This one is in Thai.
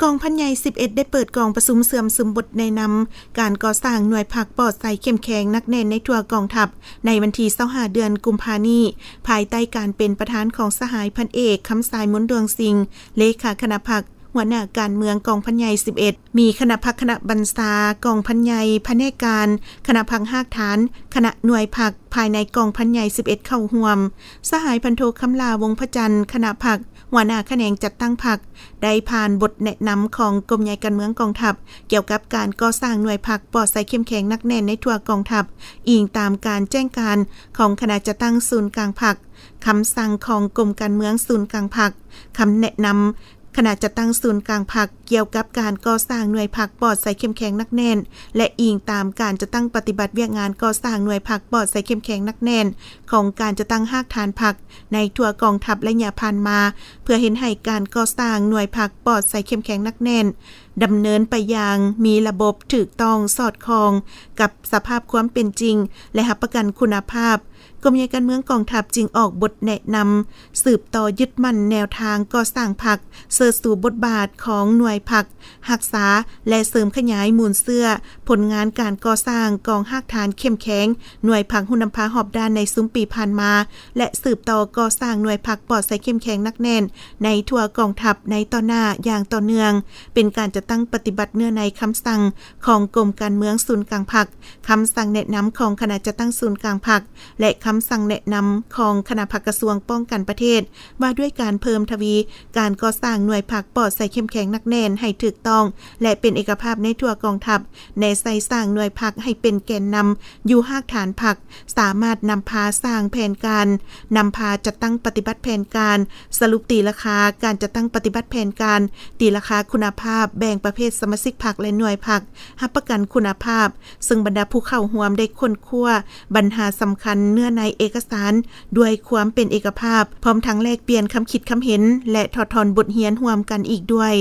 กองพันใหญ่11ได้เปิดกองประชุมเสื่อมซึมบทในนำการก่อสร้างหน่วยพักปลอดภัยเข้มแข็งนักแน่นในทั่วกองทัพในวันที่25เดือนกุมภาพันธ์นี้ภายใต้การเป็นประธานของสหายพันเอกคำสายมนดวงสิงห์เลขาคณะพรรคหัวหน้าการเมืองกองพันใหญ่11มีคณะพรรคคณะบรรษากองพันใหญ่แผนกการคณะพรรคหากฐานคณะหน่วยพรรคภายในกองพันใหญ่11เข้าร่วมสหายพันโทคำลาวงพระจันทร์คณะพรรคหัวหน้าแขนงจัดตั้งพรรคได้ผ่านบทแนะนำของกรมใหญ่การเมืองกองทัพเกี่ยวกับการก่อสร้างหน่วยพรรคปลอดภัยเข้มแข็งนักแน่นในทั่วกองทัพอิงตามการแจ้งการของคณะจัดตั้งศูนย์กลางพรรคคำสั่งของกรมการเมืองศูนย์กลางพรรคคำแนะนำขณะจะตั้งศูนย์กลางพรรคเกี่ยวกับการก่อสร้างหน่วยพรรคปลอดภัยเข้มแข็งนักแน่นและอิงตามการจะตั้งปฏิบัติเวียกงานก่อสร้างหน่วยพรรคปลอดภัยเข้มแข็งนักแน่นของการจะตั้งหากฐานพรรคในทั่วกองทัพและอย่าผ่านมาเพื่อเห็นให้การก่อสร้างหน่วยพรรคปลอดภัยเข้มแข็งนักแน่นดำเนินไปอย่างมีระบบถูกต้องสอดคล้องกับสภาพความเป็นจริงและรับประกันคุณภาพกรมใหญ่การเมืองกองทัพจึงออกบทแนะนำสืบต่อยึดมั่นแนวทางก่อสร้างพรรคเสริมสู่บทบาทของหน่วยพรรครักษาและเสริมขยายมูลเสื้อผลงานการก่อสร้างกองหากฐานเข้มแข็งหน่วยพรรคหุ่นนำพาหอบด้านในซุ้มปีผ่านมาและสืบต่อก่อสร้างหน่วยพรรคปลอดภัยเข้มแข็งนักแน่นในทั่วกองทัพในต่อหน้าอย่างต่อเนื่องเป็นการจะตั้งปฏิบัติเนื่องในคำสั่งของกรมการเมืองศูนย์กลางพรรคคำสั่งแนะนำของคณะจัดตั้งศูนย์กลางพรรคและคำสั่งแนะนำของคณะพรรคกระทรวงป้องกันประเทศว่าด้วยการเพิ่มทวีการก่อสร้างหน่วยพรรคปลอดภัยเข้มแข็งนักแน่นให้ถูกต้องและเป็นเอกภาพในทั่วกองทัพในใส่สร้างหน่วยพรรคให้เป็นแกนนำอยู่หากฐานพรรคสามารถนำพาสร้างแผนการนำพาจัดตั้งปฏิบัติแผนการสรุปตีราคาการจัดตั้งปฏิบัติแผนการตีราคาคุณภาพแบ่งประเภทสมาชิกพรรคและหน่วยพรรครับประกันคุณภาพซึ่งบรรดาผู้เข้าร่วมได้ค้นคว้าปัญหาสำคัญเนื้อในเอกสารด้วยความเป็นเอกภาพพร้อมทั้งแลกเปลี่ยนคำคิดคำเห็นและถอดถอนบทเรียนร่วมกันอีกด้วย